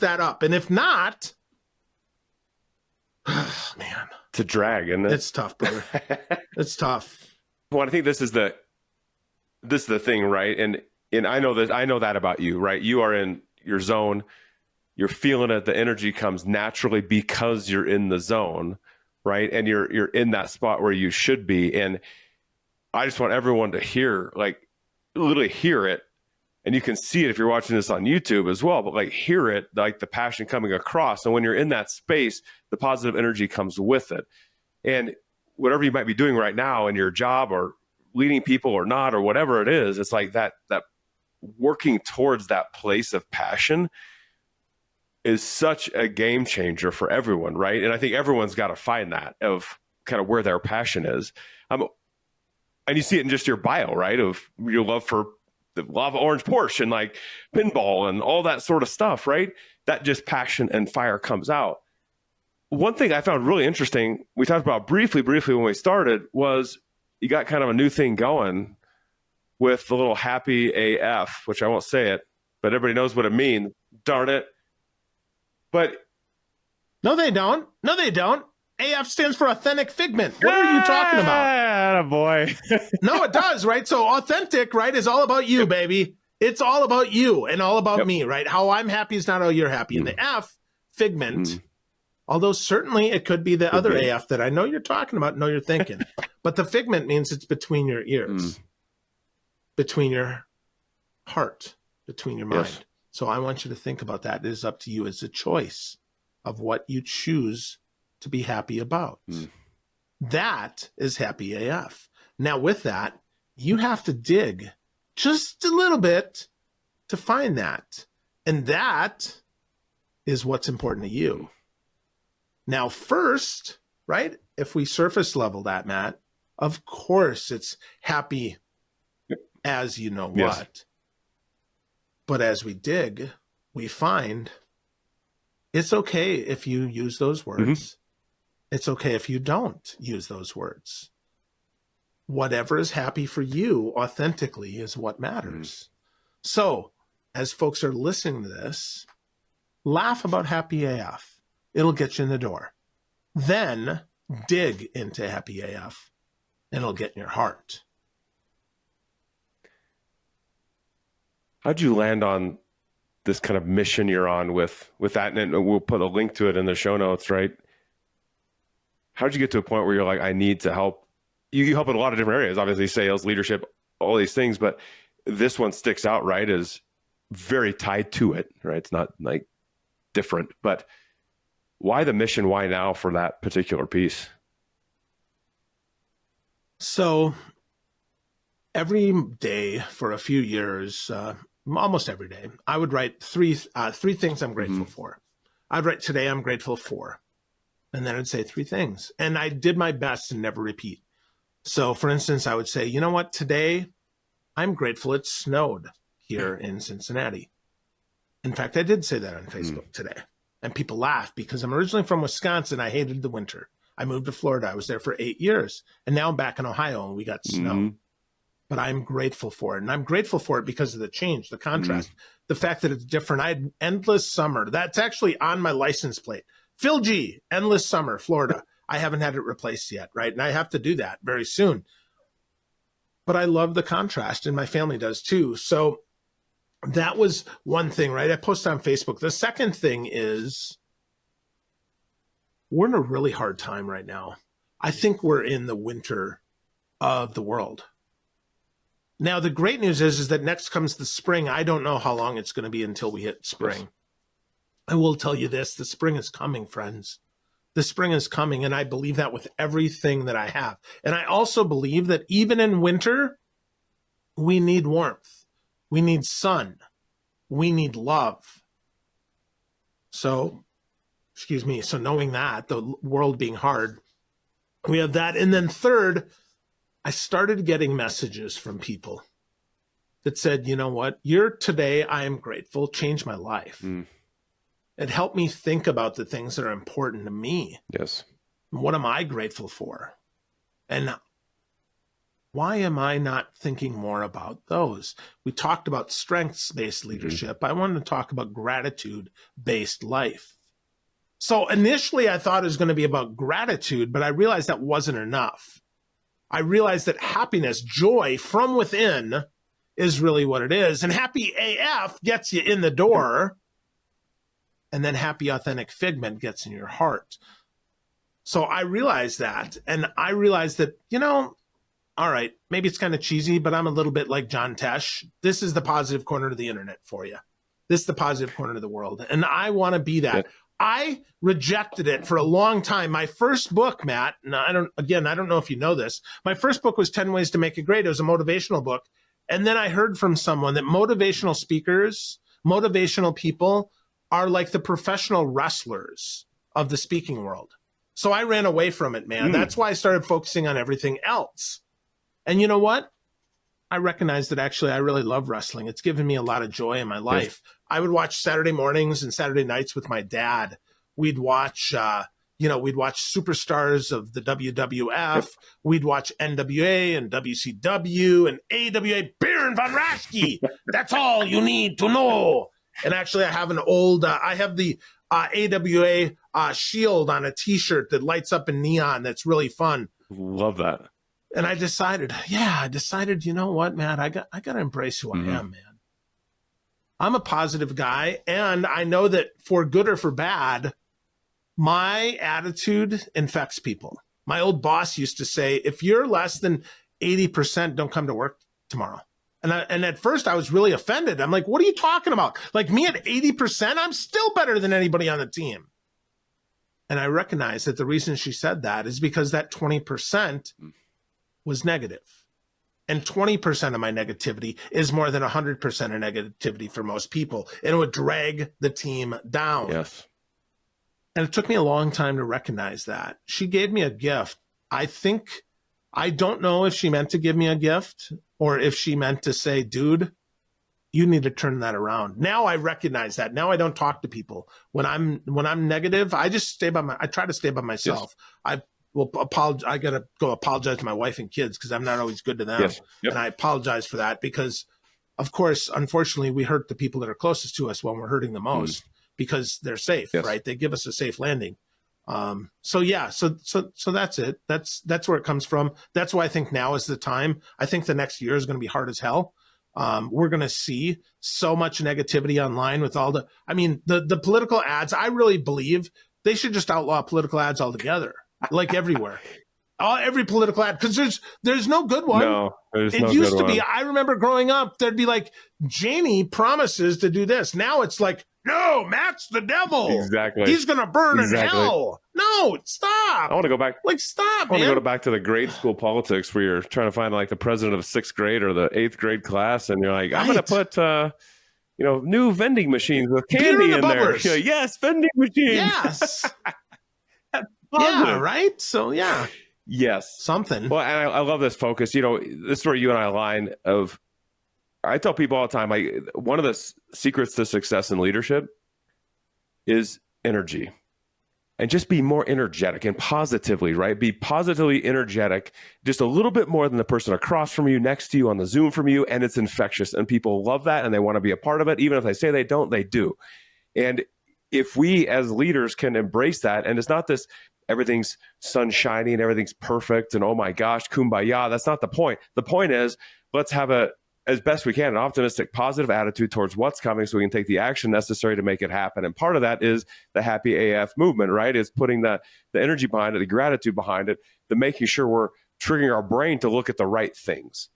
that up. And if not, man. It's a drag, isn't it? It's tough, brother. It's tough. Well, I think this is the thing, right? And I know that about you, right? You are in your zone, you're feeling it, the energy comes naturally because you're in the zone, right? And you're in that spot where you should be. And I just want everyone to hear, like literally hear it. And you can see it if you're watching this on YouTube as well, but like hear it, like the passion coming across. And when you're in that space, the positive energy comes with it. And whatever you might be doing right now in your job or leading people or not, or whatever it is, it's like that working towards that place of passion is such a game changer for everyone, right? And I think everyone's got to find that of kind of where their passion is. And you see it in just your bio, right? Of your love for the lava orange Porsche and like pinball and all that sort of stuff, right? That just passion and fire comes out. One thing I found really interesting, we talked about briefly when we started, was you got kind of a new thing going with the little happy AF, which I won't say it, but everybody knows what it means. Darn it. But no, they don't. AF stands for authentic figment. What are you talking about? Boy. No, it does, right? So authentic, right, is all about you, baby. It's all about you and all about me, right? How I'm happy is not how you're happy. And the F, figment, although certainly it could be the other AF that I know you're talking about, know you're thinking. But the figment means it's between your ears, between your heart, between your mind. Yes. So I want you to think about that. It is up to you. It's a choice of what you choose to be happy about. That is happy AF. Now with that, you have to dig just a little bit to find that. And that is what's important to you. Now first, right, if we surface level that, Matt, of course it's happy as you know what. But as we dig, we find it's okay if you use those words. It's okay if you don't use those words. Whatever is happy for you authentically is what matters. So as folks are listening to this, laugh about happy AF. It'll get you in the door. Then dig into happy AF and it'll get in your heart. How'd you land on this kind of mission you're on with that? And we'll put a link to it in the show notes, right? How'd you get to a point where you're like, I need to help? You help in a lot of different areas, obviously sales, leadership, all these things, but this one sticks out, right? Is very tied to it, right? It's not like different, but why the mission? Why now for that particular piece? So every day for a few years, almost every day, I would write three things I'm grateful for. I'd write today I'm grateful for, and then I'd say 3 things. And I did my best to never repeat. So for instance, I would say, you know what, today I'm grateful it snowed here in Cincinnati. In fact, I did say that on Facebook today. And people laugh because I'm originally from Wisconsin. I hated the winter. I moved to Florida. I was there for 8 years. And now I'm back in Ohio and we got snow. But I'm grateful for it. And I'm grateful for it because of the change, the contrast the fact that it's different. I had endless summer. That's actually on my license plate. Phil G, endless summer, Florida. I haven't had it replaced yet, right? And I have to do that very soon. But I love the contrast, and my family does too. So that was one thing, right? I posted on Facebook. The second thing is we're in a really hard time right now. I think we're in the winter of the world. Now, the great news is that next comes the spring. I don't know how long it's going to be until we hit spring. Yes. I will tell you this, the spring is coming, friends. The spring is coming, and I believe that with everything that I have. And I also believe that even in winter, we need warmth. We need sun. We need love. So knowing that, the world being hard, we have that. And then third, I started getting messages from people that said, you know what, today I am grateful, changed my life. It helped me think about the things that are important to me. Yes. What am I grateful for? And why am I not thinking more about those? We talked about strengths-based leadership. I wanted to talk about gratitude-based life. So initially I thought it was going to be about gratitude, but I realized that wasn't enough. I realized that happiness, joy from within is really what it is. And happy AF gets you in the door. And then happy authentic figment gets in your heart. So I realized that. And I realized that, all right, maybe it's kind of cheesy, but I'm a little bit like John Tesh. This is the positive corner of the internet for you. This is the positive corner of the world. And I want to be that. Yeah. I rejected it for a long time. My first book, Matt, and I don't know if you know this. My first book was 10 Ways to Make It Great. It was a motivational book. And then I heard from someone that motivational speakers, motivational people are like the professional wrestlers of the speaking world. So I ran away from it, man. That's why I started focusing on everything else. And you know what? I recognized that actually I really love wrestling. It's given me a lot of joy in my life. Yes. I would watch Saturday mornings and Saturday nights with my dad. We'd watch, we'd watch superstars of the WWF. Yep. We'd watch NWA and WCW and AWA, Baron von Raschke. That's all you need to know. And actually I have I have the AWA shield on a t-shirt that lights up in neon. That's really fun. Love that. And I decided, you know what, Matt, I got to embrace who I am, man. I'm a positive guy. And I know that for good or for bad, my attitude infects people. My old boss used to say, if you're less than 80%, don't come to work tomorrow. And at first I was really offended. I'm like, what are you talking about? Like me at 80%, I'm still better than anybody on the team. And I recognize that the reason she said that is because that 20% was negative. And 20% of my negativity is more than 100% of negativity for most people. And it would drag the team down. Yes. And it took me a long time to recognize that. She gave me a gift. I don't know if she meant to give me a gift or if she meant to say, dude, you need to turn that around. Now I recognize that. Now I don't talk to people. When I'm negative, I just I try to stay by myself. Yes. I got to go apologize to my wife and kids because I'm not always good to them. Yes. Yep. And I apologize for that because, of course, unfortunately, we hurt the people that are closest to us when we're hurting the most because they're safe, yes. Right? They give us a safe landing. So that's it. That's where it comes from. That's why I think now is the time. I think the next year is going to be hard as hell. We're going to see so much negativity online with all the political ads. I really believe they should just outlaw political ads altogether. Like everywhere, every political ad, because there's no good one. No, it used to be. I remember growing up, there'd be like Janie promises to do this. Now it's like, no, Matt's the devil. Exactly. He's gonna burn in hell. No, stop. I want to go back. Like, stop. I want to go back to the grade school politics where you're trying to find like the president of 6th grade or the 8th grade class, and you're like, I'm gonna put new vending machines with candy in there. Yes, vending machines. Yes. Yeah, right? So, yeah. Yes. Something. Well, and I love this focus. This is where you and I align I tell people all the time, like, one of the secrets to success in leadership is energy. and just be more energetic and positively, right? Be positively energetic, just a little bit more than the person across from you, next to you, on the Zoom from you. And it's infectious, and people love that, and they want to be a part of it. Even if they say they don't, they do. And if we as leaders can embrace that, and it's not this, everything's sunshiny and everything's perfect and oh my gosh, kumbaya. That's not the point. The point is, let's have as best we can, an optimistic, positive attitude towards what's coming so we can take the action necessary to make it happen. And part of that is the happy AF movement, right? Is putting the energy behind it, the gratitude behind it, the making sure we're triggering our brain to look at the right things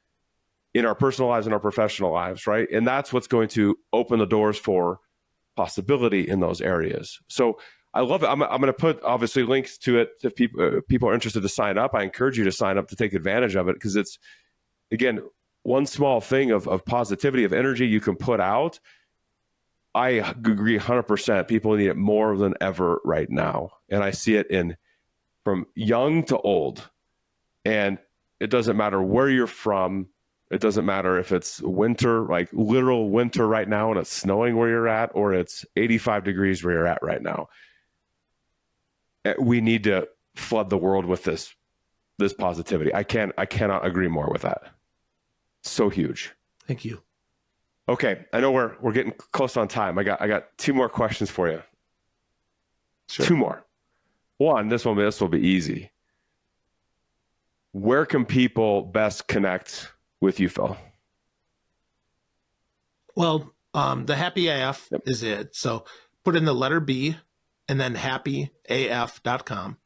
in our personal lives and our professional lives, right? And that's what's going to open the doors for possibility in those areas. So I love it. I'm going to put obviously links to it if people are interested to sign up. I encourage you to sign up to take advantage of it, because it's, again, one small thing of positivity, of energy you can put out. I agree 100%. People need it more than ever right now. And I see it from young to old. And it doesn't matter where you're from. It doesn't matter if it's winter, like literal winter right now, and it's snowing where you're at, or it's 85 degrees where you're at right now. We need to flood the world with this positivity. I cannot agree more with that. So huge. Thank you. Okay, I know we're getting close on time. I got 2 more questions for you. Sure. 2 more. One, this will be easy. Where can people best connect with you, Phil? Well, the Happy AF is it. So put in the letter B and then happyaf.com.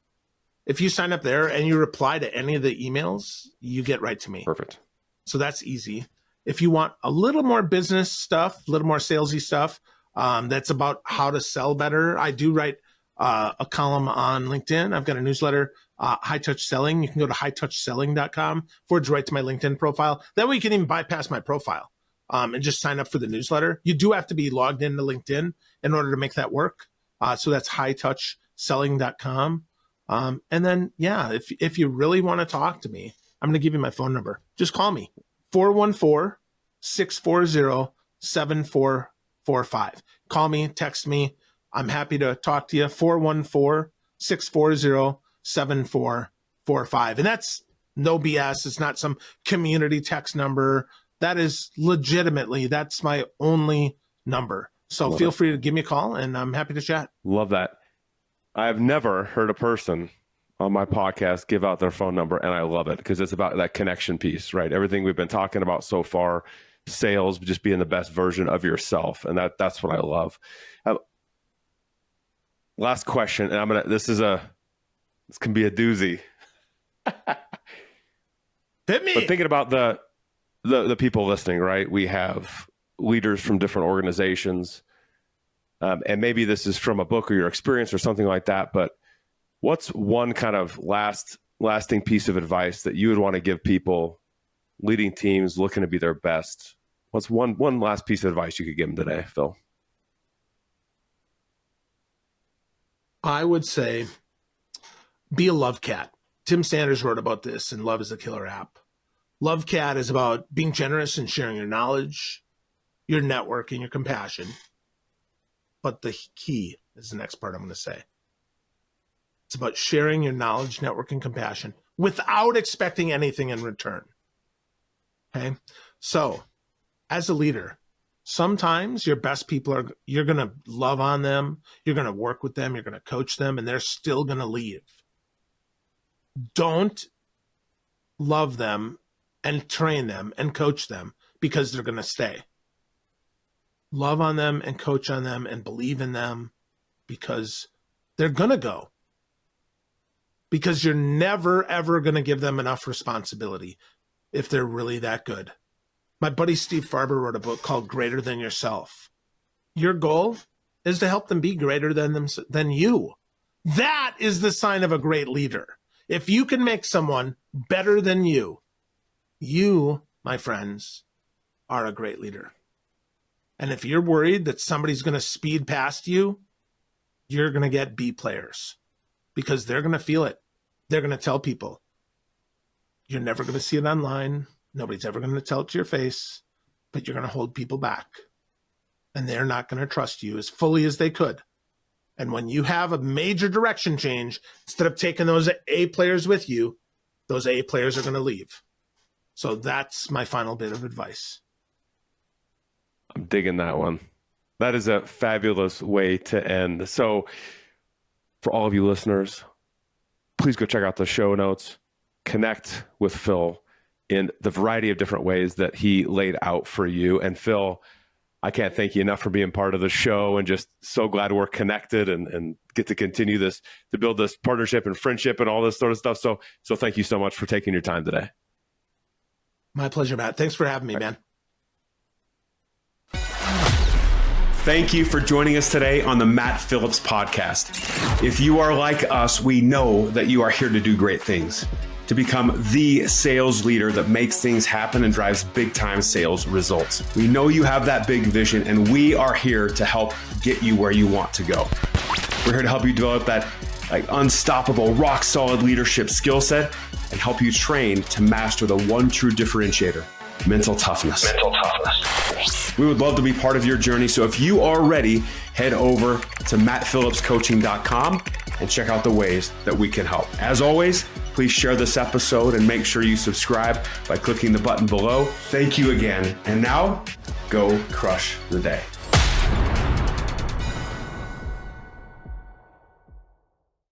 If you sign up there and you reply to any of the emails, you get right to me. Perfect. So that's easy. If you want a little more business stuff, a little more salesy stuff, that's about how to sell better. I do write a column on LinkedIn. I've got a newsletter, High Touch Selling. You can go to hightouchselling.com forward right to my LinkedIn profile. That way you can even bypass my profile and just sign up for the newsletter. You do have to be logged into LinkedIn in order to make that work. So that's hightouchselling.com. And then, yeah, if you really want to talk to me, I'm going to give you my phone number. Just call me, 414-640-7445. Call me, text me. I'm happy to talk to you, 414-640-7445. And that's no BS. It's not some community text number. That is legitimately, that's my only number. So feel free to give me a call, and I'm happy to chat. Love that. I've never heard a person on my podcast give out their phone number, and I love it, because it's about that connection piece, right? Everything we've been talking about so far, sales, just being the best version of yourself, and that's what I love. Last question, and this can be a doozy. Hit me. But thinking about the people listening, right? We have leaders from different organizations, and maybe this is from a book or your experience or something like that, but what's one kind of lasting piece of advice that you would want to give people leading teams looking to be their best? What's one last piece of advice you could give them today, Phil? I would say be a love cat. Tim Sanders wrote about this in Love is a Killer app. Love cat is about being generous and sharing your knowledge, your network, and your compassion. But the key is the next part I'm going to say. It's about sharing your knowledge, network, and compassion without expecting anything in return. Okay? So, as a leader, sometimes your best people you're going to love on them, you're going to work with them, you're going to coach them, and they're still going to leave. Don't love them and train them and coach them because they're going to stay. Love on them and coach on them and believe in them because they're going to go. Because you're never, ever going to give them enough responsibility if they're really that good. My buddy Steve Farber wrote a book called Greater Than Yourself. Your goal is to help them be greater than you. That is the sign of a great leader. If you can make someone better than you, my friends, are a great leader. And if you're worried that somebody's going to speed past you, you're going to get B players because they're going to feel it. They're going to tell people. You're never going to see it online. Nobody's ever going to tell it to your face, but you're going to hold people back. And they're not going to trust you as fully as they could. And when you have a major direction change, instead of taking those A players with you, those A players are going to leave. So that's my final bit of advice. I'm digging that one. That is a fabulous way to end. So for all of you listeners, please go check out the show notes, connect with Phil in the variety of different ways that he laid out for you. And Phil, I can't thank you enough for being part of the show, and just so glad we're connected and get to continue this, to build this partnership and friendship and all this sort of stuff. So thank you so much for taking your time today. My pleasure, Matt. Thanks for having me, man. Thank you for joining us today on the Matt Phillips Podcast. If you are like us, we know that you are here to do great things, to become the sales leader that makes things happen and drives big time sales results. We know you have that big vision, and we are here to help get you where you want to go. We're here to help you develop that unstoppable, rock solid leadership skill set and help you train to master the one true differentiator: mental toughness. We would love to be part of your journey. So if you are ready, head over to mattphillipscoaching.com and check out the ways that we can help. As always, please share this episode and make sure you subscribe by clicking the button below. Thank you again. And now, go crush the day.